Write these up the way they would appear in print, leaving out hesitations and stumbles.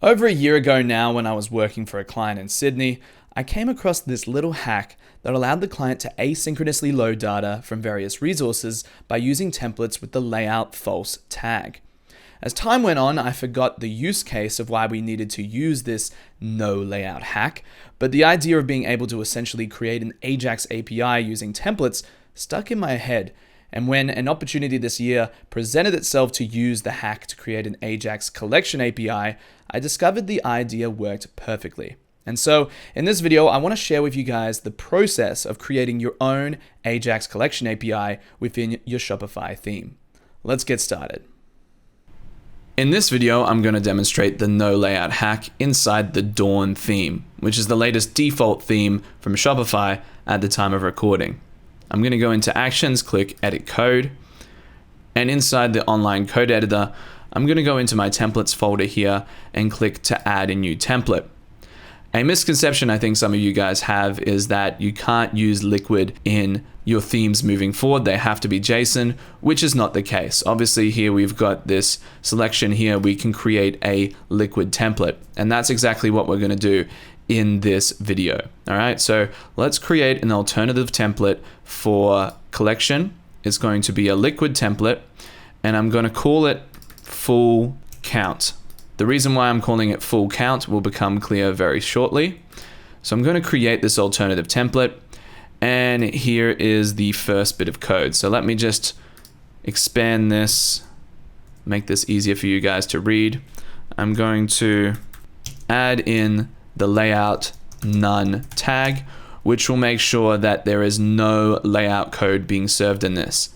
Over a year ago now, when I was working for a client in Sydney, I came across this little hack that allowed the client to asynchronously load data from various resources by using templates with the layout false tag. As time went on, I forgot the use case of why we needed to use this no layout hack, but the idea of being able to essentially create an AJAX API using templates stuck in my head. And when an opportunity this year presented itself to use the hack to create an AJAX Collection API, I discovered the idea worked perfectly. And so in this video, I want to share with you guys the process of creating your own AJAX Collection API within your Shopify theme. Let's get started. In this video, I'm going to demonstrate the no layout hack inside the Dawn theme, which is the latest default theme from Shopify at the time of recording. I'm going to go into Actions, click Edit Code, and inside the online code editor, I'm going to go into my templates folder here and click to add a new template. A misconception I think some of you guys have is that you can't use Liquid in your themes moving forward. They have to be JSON, which is not the case. Obviously here we've got this selection here. We can create a Liquid template, and that's exactly what we're going to do in this video. All right, so let's create an alternative template for collection. It's going to be a Liquid template, and I'm going to call it full count. The reason why I'm calling it full count will become clear very shortly. So I'm going to create this alternative template, and here is the first bit of code. So let me just expand this, make this easier for you guys to read. I'm going to add in the layout none tag, which will make sure that there is no layout code being served in this.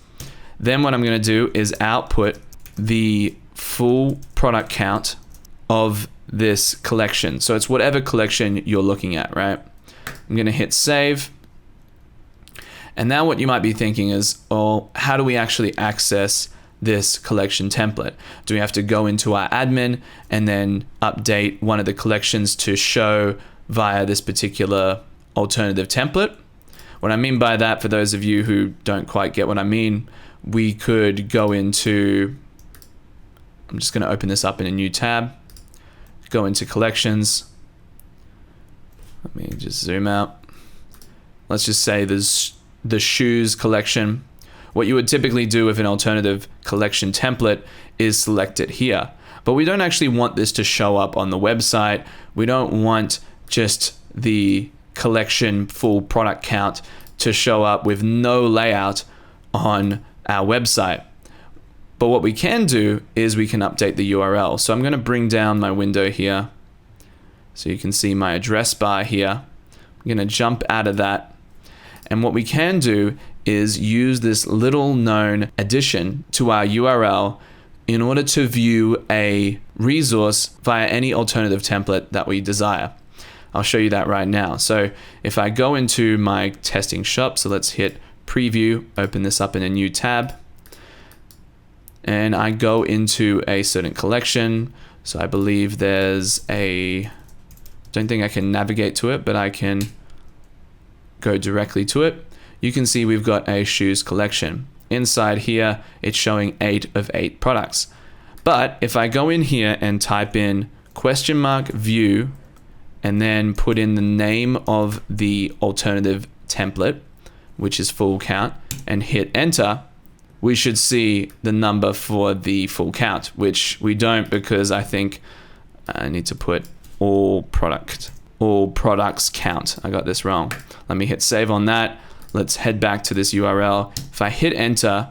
Then what I'm going to do is output the full product count of this collection. So it's whatever collection you're looking at, right? I'm going to hit save. And now what you might be thinking is, oh, how do we actually access this collection template? Do we have to go into our admin and then update one of the collections to show via this particular alternative template? What I mean by that, for those of you who don't quite get what I mean, we could go into, I'm just going to open this up in a new tab, go into collections. Let me just zoom out. Let's just say there's the shoes collection. What you would typically do with an alternative collection template is select it here. But we don't actually want this to show up on the website. We don't want just the collection full product count to show up with no layout on our website. But what we can do is we can update the URL. So I'm going to bring down my window here so you can see my address bar here. I'm going to jump out of that. And what we can do is use this little known addition to our URL in order to view a resource via any alternative template that we desire. I'll show you that right now. So if I go into my testing shop, so let's hit preview, open this up in a new tab, and I go into a certain collection. So I believe there's don't think I can navigate to it, but I can go directly to it. You can see we've got a shoes collection. Inside here, it's showing 8 of 8 products. But if I go in here and type in $view and then put in the name of the alternative template, which is full count, and hit enter, we should see the number for the full count, which we don't because I think I need to put all products count. I got this wrong. Let me hit save on that. Let's head back to this URL. If I hit enter,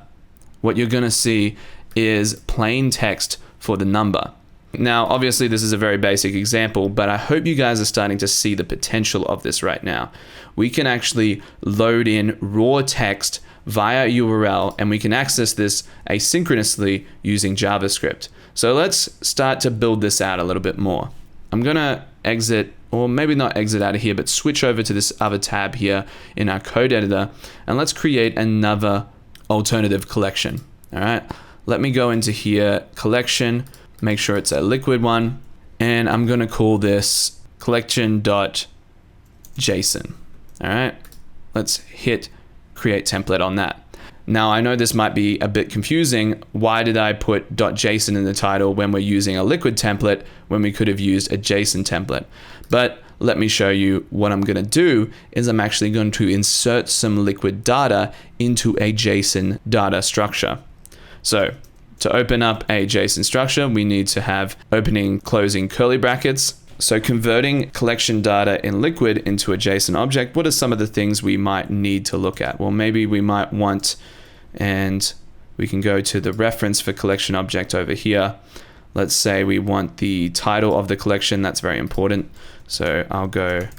what you're gonna see is plain text for the number. Now, obviously this is a very basic example, but I hope you guys are starting to see the potential of this right now. We can actually load in raw text via URL, and we can access this asynchronously using JavaScript. So let's start to build this out a little bit more. I'm gonna exit, or maybe not exit out of here, but switch over to this other tab here in our code editor, and let's create another alternative collection. All right, let me go into here, collection, make sure it's a Liquid one, and I'm gonna call this collection.json. All right, let's hit create template on that. Now, I know this might be a bit confusing. Why did I put .json in the title when we're using a liquid template when we could have used a JSON template? But let me show you what I'm going to do is I'm actually going to insert some liquid data into a JSON data structure. So to open up a JSON structure, we need to have opening, closing curly brackets. So converting collection data in liquid into a JSON object, what are some of the things we might need to look at? Well, maybe we might want, and we can go to the reference for collection object over here. Let's say we want the title of the collection. That's very important. So I'll go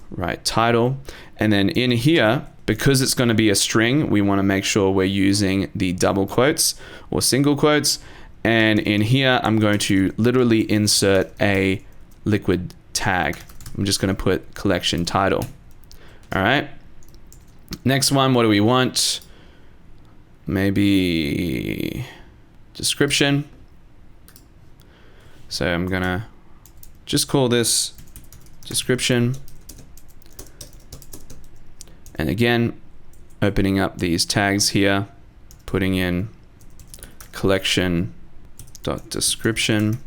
right title. And then in here, because it's going to be a string, we want to make sure we're using the double quotes or single quotes. And in here, I'm going to literally insert a liquid tag. I'm just going to put collection title. All right. Next one, what do we want? Maybe description. So I'm going to just call this description. And again, opening up these tags here, putting in collection.description.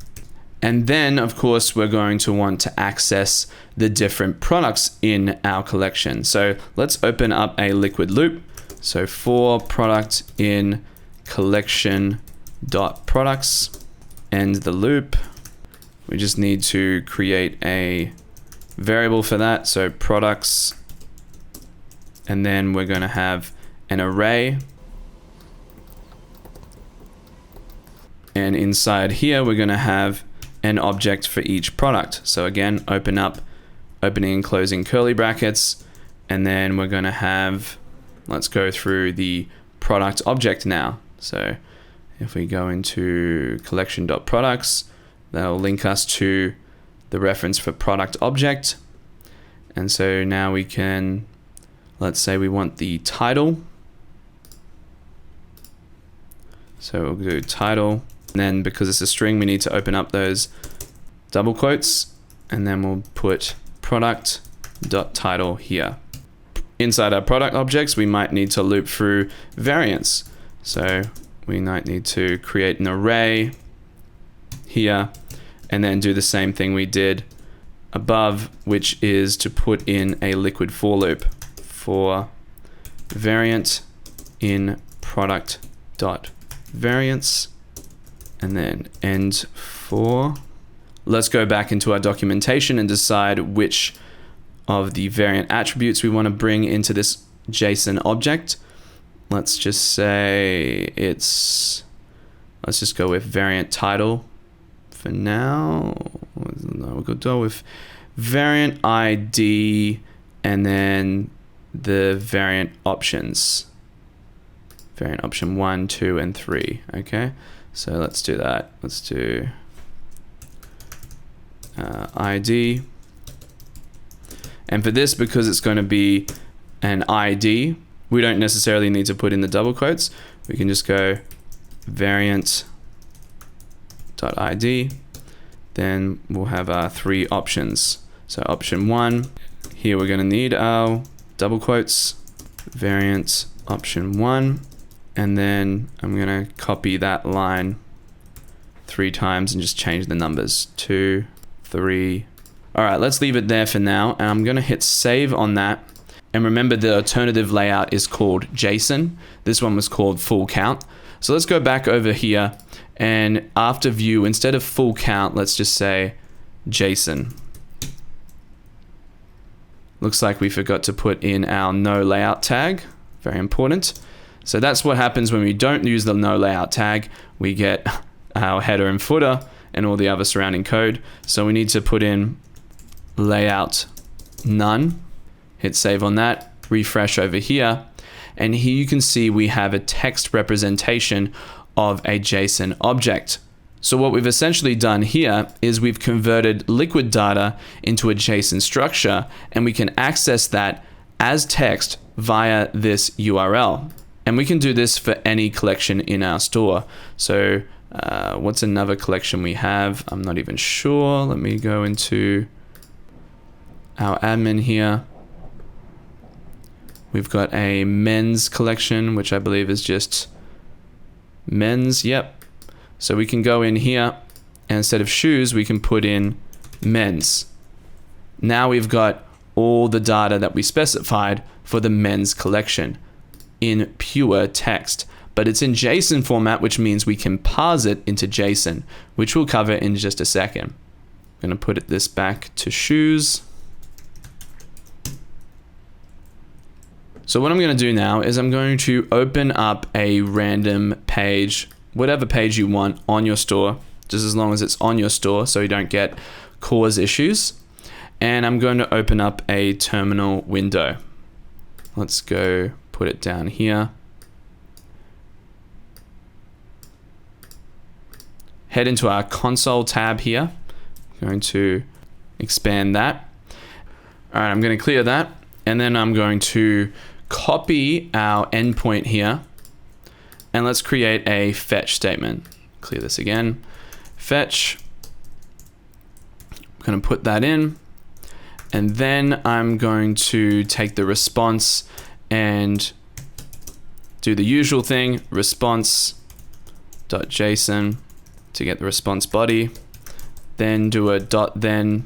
And then, of course, we're going to want to access the different products in our collection. So let's open up a liquid loop. So for product in collection.products, end the loop. We just need to create a variable for that. So products, and then we're going to have an array. And inside here, we're going to have an object for each product. So again, open up opening and closing curly brackets. And then we're going to have, let's go through the product object now. So if we go into collection.products, that'll link us to the reference for product object. And so now we can, let's say we want the title. So we'll do title. And then because it's a string, we need to open up those double quotes. And then we'll put product.title here. Inside our product objects, we might need to loop through variants. So we might need to create an array here and then do the same thing we did above, which is to put in a liquid for loop for variant in product.variants and then end for. Let's go back into our documentation and decide which of the variant attributes we want to bring into this JSON object. Let's just say let's just go with variant title for now. No, we'll go with variant ID and then the variant options. Variant option 1, 2, and 3. Okay, so let's do that. Let's do ID. And for this, because it's going to be an ID, we don't necessarily need to put in the double quotes. We can just go variant.id. Then we'll have our 3 options. So option 1, here we're going to need our double quotes, variant option 1. And then I'm going to copy that line 3 times and just change the numbers. 2, 3. All right, let's leave it there for now. And I'm going to hit save on that. And remember, the alternative layout is called JSON. This one was called full count. So let's go back over here. And after view, instead of full count, let's just say JSON. Looks like we forgot to put in our no layout tag. Very important. So that's what happens when we don't use the no layout tag. We get our header and footer and all the other surrounding code. So we need to put in layout none. Hit save on that, refresh over here. And here you can see we have a text representation of a JSON object. So what we've essentially done here is we've converted liquid data into a JSON structure, and we can access that as text via this URL. And we can do this for any collection in our store. So what's another collection we have? I'm not even sure. Let me go into our admin here. We've got a men's collection, which I believe is just men's. Yep. So we can go in here, and instead of shoes, we can put in men's. Now we've got all the data that we specified for the men's collection in pure text. But it's in JSON format, which means we can parse it into JSON, which we'll cover in just a second. I'm going to put this back to shoes. So what I'm going to do now is I'm going to open up a random page, whatever page you want on your store, just as long as it's on your store so you don't get cause issues. And I'm going to open up a terminal window. Let's go put it down here. Head into our console tab here. I'm going to expand that. All right, I'm going to clear that. And then I'm going to copy our endpoint here. And let's create a fetch statement. Clear this again. Fetch. I'm going to put that in. And then I'm going to take the response and do the usual thing, response.json to get the response body, then do a .then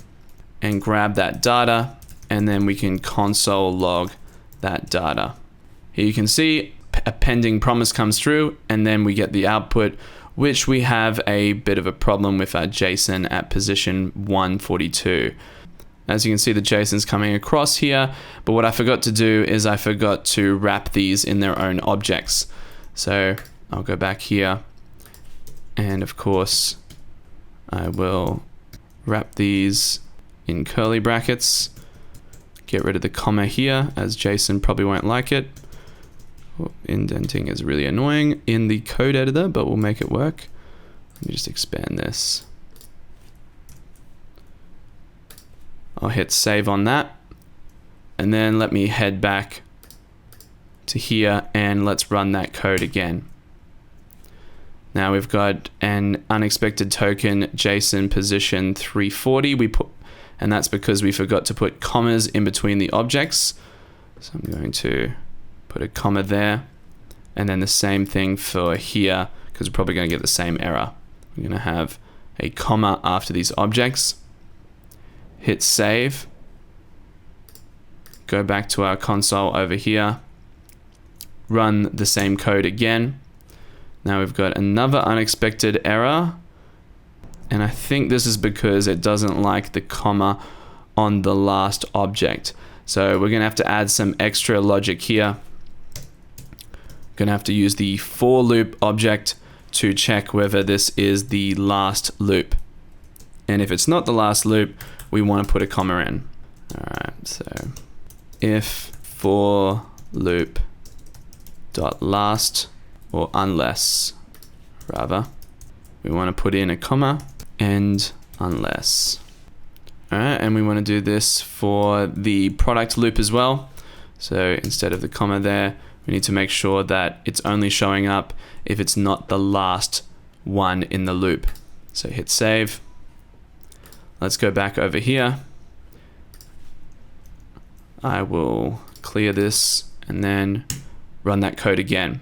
and grab that data, and then we can console log that data. Here you can see a pending promise comes through, and then we get the output, which we have a bit of a problem with our JSON at position 142. As you can see, the JSON's coming across here, but what I forgot to do is I forgot to wrap these in their own objects. So I'll go back here, and of course I will wrap these in curly brackets, get rid of the comma here as JSON probably won't like it. Indenting is really annoying in the code editor, but we'll make it work. Let me just expand this. I'll hit save on that, and then let me head back to here and let's run that code again. Now we've got an unexpected token JSON position 340 and that's because we forgot to put commas in between the objects. So I'm going to put a comma there, and then the same thing for here, because we're probably going to get the same error. We're going to have a comma after these objects. Hit save. Go back to our console over here. Run the same code again. Now we've got another unexpected error, and I think this is because it doesn't like the comma on the last object. So we're gonna have to add some extra logic here. Gonna have to use the for loop object to check whether this is the last loop. And if it's not the last loop, we want to put a comma in. All right, so if for loop dot last, or unless rather, we want to put in a comma and unless. All right, and we want to do this for the product loop as well. So instead of the comma there, we need to make sure that it's only showing up if it's not the last one in the loop. So hit save. Let's go back over here. I will clear this and then run that code again.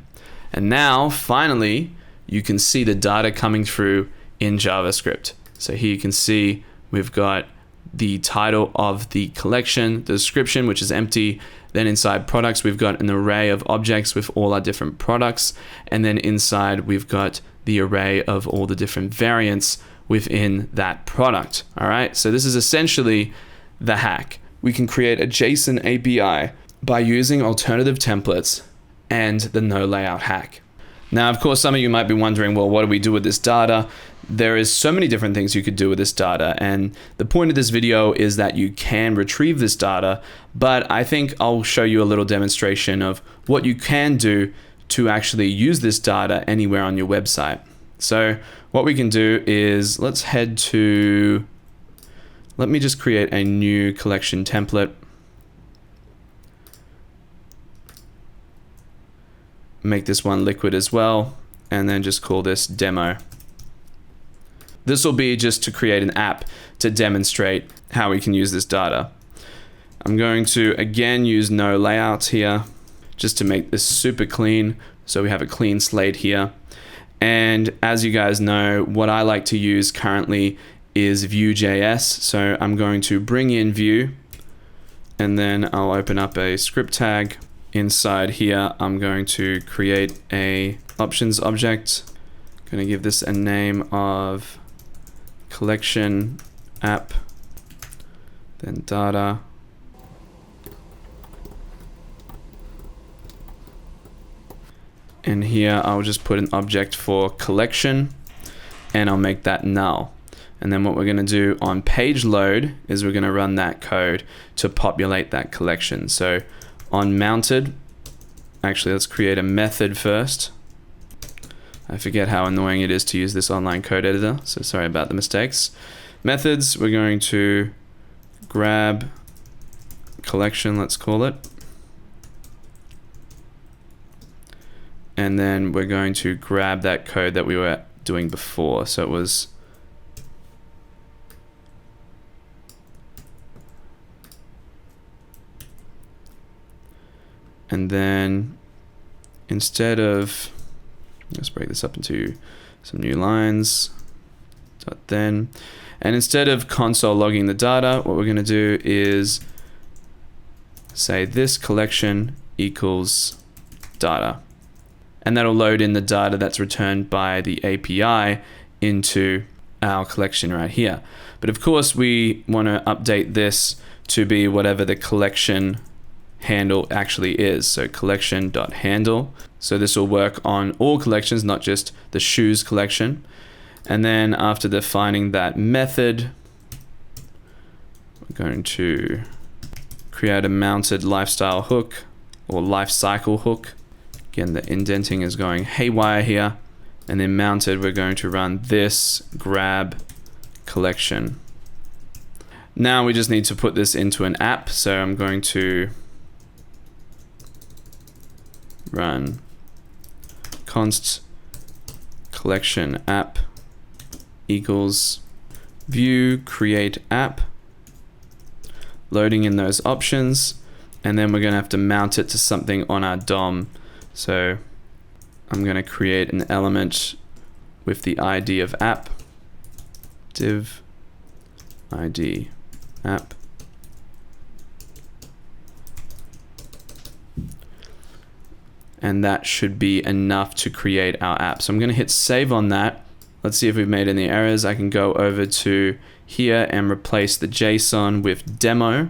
And now, finally, you can see the data coming through in JavaScript. So here you can see we've got the title of the collection, the description, which is empty. Then inside products, we've got an array of objects with all our different products. And then inside, we've got the array of all the different variants within that product. All right, so this is essentially the hack. We can create a JSON API by using alternative templates and the no layout hack. Now, of course, some of you might be wondering, well, what do we do with this data? There is so many different things you could do with this data, and the point of this video is that you can retrieve this data, but I think I'll show you a little demonstration of what you can do to actually use this data anywhere on your website. So what we can do is let's head to, let me just create a new collection template. Make this one liquid as well, and then just call this demo. This will be just to create an app to demonstrate how we can use this data. I'm going to again use no layouts here just to make this super clean. So we have a clean slate here. And as you guys know, what I like to use currently is Vue.js. So I'm going to bring in Vue, and then I'll open up a script tag. Inside here, I'm going to create a options object. I'm going to give this a name of collection app, then data. And here I'll just put an object for collection, and I'll make that null. And then what we're going to do on page load is we're going to run that code to populate that collection. So on mounted, actually let's create a method first. I forget how annoying it is to use this online code editor, so sorry about the mistakes. Methods, we're going to grab collection, let's call it. And then we're going to grab that code that we were doing before. So it was and then instead of, let's break this up into some new lines. Then, and instead of console logging the data, what we're going to do is say this collection equals data. And that'll load in the data that's returned by the API into our collection right here. But of course, we want to update this to be whatever the collection handle actually is. So collection.handle. So this will work on all collections, not just the shoes collection. And then after defining that method, we're going to create a mounted lifestyle hook or life cycle hook. Again, the indenting is going haywire here. And then mounted, we're going to run this grab collection. Now we just need to put this into an app. So I'm going to run const collection app equals Vue create app, loading in those options. And then we're going to have to mount it to something on our DOM. So I'm going to create an element with the ID of app, div ID app. And that should be enough to create our app. So I'm going to hit save on that. Let's see if we've made any errors. I can go over to here and replace the JSON with demo.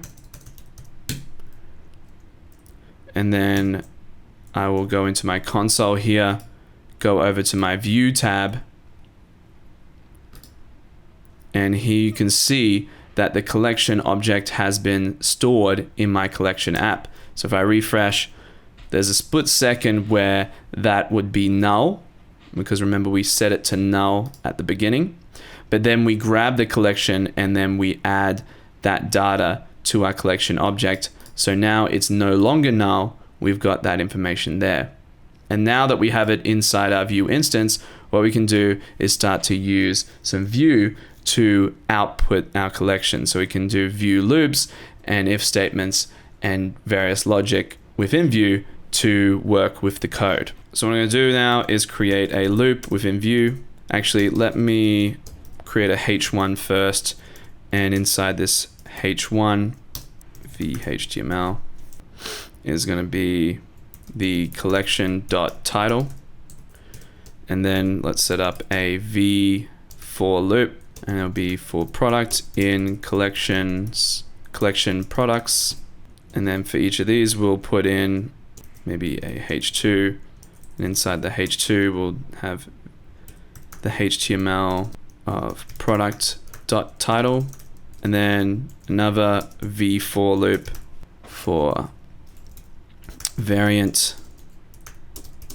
And then I will go into my console here, go over to my Vue tab, and here you can see that the collection object has been stored in my collection app. So if I refresh, there's a split second where that would be null, because remember we set it to null at the beginning, but then we grab the collection and then we add that data to our collection object. So now it's no longer null. We've got that information there. And now that we have it inside our Vue instance, what we can do is start to use some Vue to output our collection. So we can do Vue loops and if statements and various logic within Vue to work with the code. So what I'm going to do now is create a loop within Vue. Actually, let me create a H1 first. And inside this H1, v.html, is going to be the collection.title. And then let's set up a v for loop, and it'll be for product in collection products. And then for each of these, we'll put in maybe a H2. And inside the H2, we'll have the HTML of product.title. And then another v for loop for variant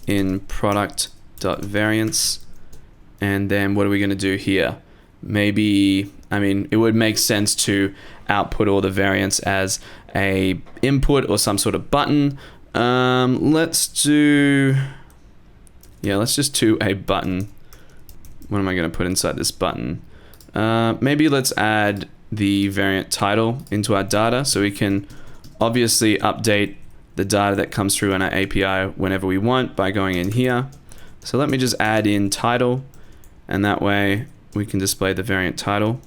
in product.variance. And then what are we going to do here? Maybe, I mean, it would make sense to output all the variants as a input or some sort of button. Let's just do a button. What am I going to put inside this button? Maybe let's add the variant title into our data so we can obviously update the data that comes through in our API whenever we want by going in here. So let me just add in title, and that way we can display the variant title.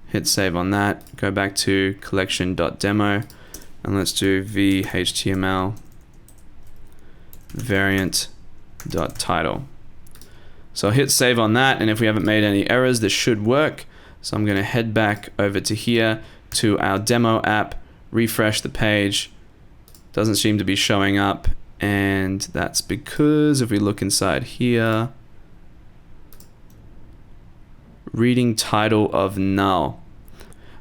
Hit save on that, go back to collection.demo, and let's do v.html variant.title. So I'll hit save on that, and if we haven't made any errors, this should work. So I'm going to head back over to here to our demo app, refresh the page. Doesn't seem to be showing up, and that's because if we look inside here, reading title of null.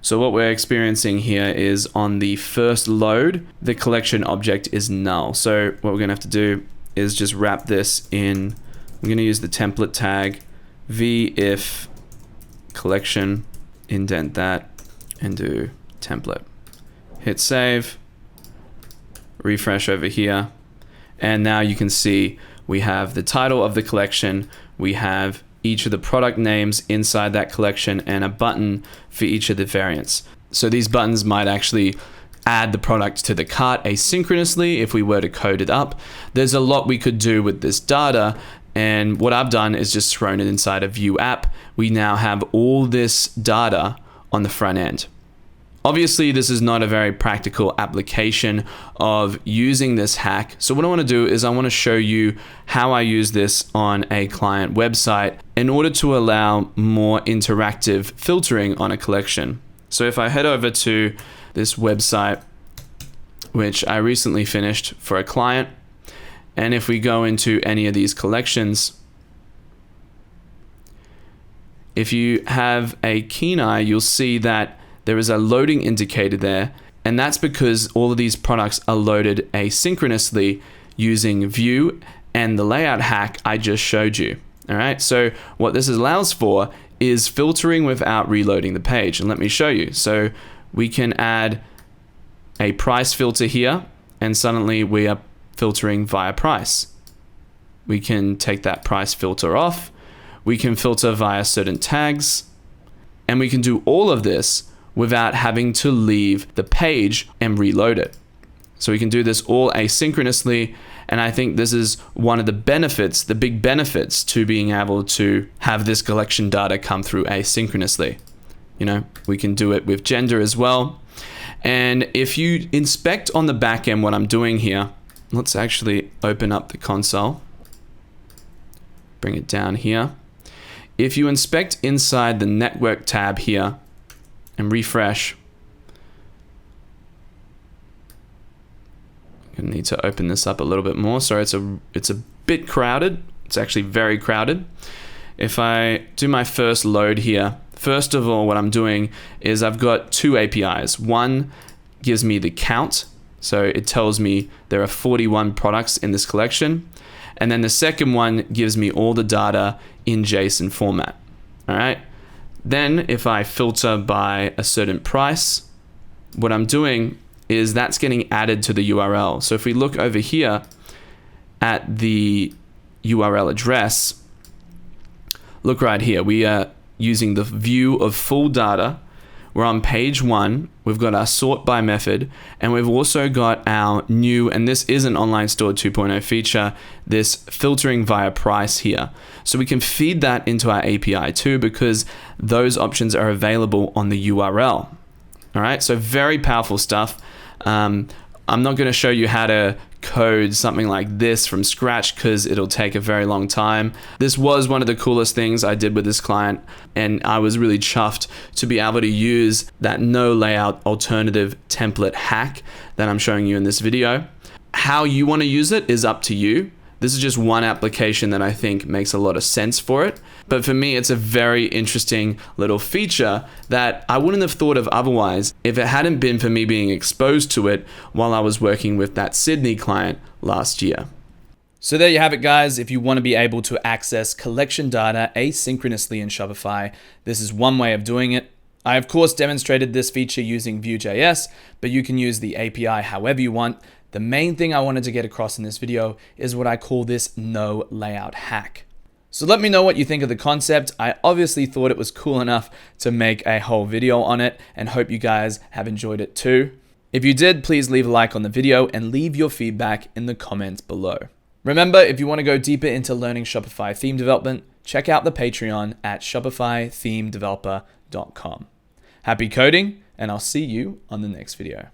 So what we're experiencing here is on the first load, the collection object is null. So what we're going to have to do is just wrap this in. I'm going to use the template tag v-if collection, indent that, and do template. Hit save, refresh over here, and now you can see we have the title of the collection, we have each of the product names inside that collection, and a button for each of the variants. So these buttons might actually add the product to the cart asynchronously if we were to code it up. There's a lot we could do with this data, and what I've done is just thrown it inside a Vue app. We now have all this data on the front end. Obviously, this is not a very practical application of using this hack. So what I want to do is I want to show you how I use this on a client website in order to allow more interactive filtering on a collection. So if I head over to this website, which I recently finished for a client, and if we go into any of these collections, if you have a keen eye, you'll see that there is a loading indicator there, and that's because all of these products are loaded asynchronously using Vue and the layout hack I just showed you. All right, so what this allows for is filtering without reloading the page, and let me show you. So we can add a price filter here, and suddenly we are filtering via price. We can take that price filter off. We can filter via certain tags, and we can do all of this without having to leave the page and reload it. So we can do this all asynchronously, and I think this is one of the benefits, the big benefits to being able to have this collection data come through asynchronously. You know, we can do it with gender as well. And if you inspect on the back end what I'm doing here, let's actually open up the console, bring it down here. If you inspect inside the network tab here and refresh, I need to open this up a little bit more. Sorry, it's a bit crowded. It's actually very crowded. If I do my first load here, first of all, what I'm doing is I've got two APIs. One gives me the count, so it tells me there are 41 products in this collection. And then the second one gives me all the data in JSON format. All right. Then if I filter by a certain price, what I'm doing is that's getting added to the URL. So if we look over here at the URL address, look right here. We are using the view of full data. We're on page 1. We've got our sort by method, and we've also got our new, and this is an online store 2.0 feature, this filtering via price here. So we can feed that into our API too, because those options are available on the URL. All right, so very powerful stuff. I'm not going to show you how to code something like this from scratch because it'll take a very long time. This was one of the coolest things I did with this client, and I was really chuffed to be able to use that no layout alternative template hack that I'm showing you in this video. How you want to use it is up to you. This is just one application that I think makes a lot of sense for it. But for me, it's a very interesting little feature that I wouldn't have thought of otherwise if it hadn't been for me being exposed to it while I was working with that Sydney client last year. So there you have it, guys. If you want to be able to access collection data asynchronously in Shopify, this is one way of doing it. I, of course, demonstrated this feature using Vue.js, but you can use the API however you want. The main thing I wanted to get across in this video is what I call this no layout hack. So let me know what you think of the concept. I obviously thought it was cool enough to make a whole video on it, and hope you guys have enjoyed it too. If you did, please leave a like on the video and leave your feedback in the comments below. Remember, if you want to go deeper into learning Shopify theme development, check out the Patreon at shopifythemedeveloper.com. Happy coding, and I'll see you on the next video.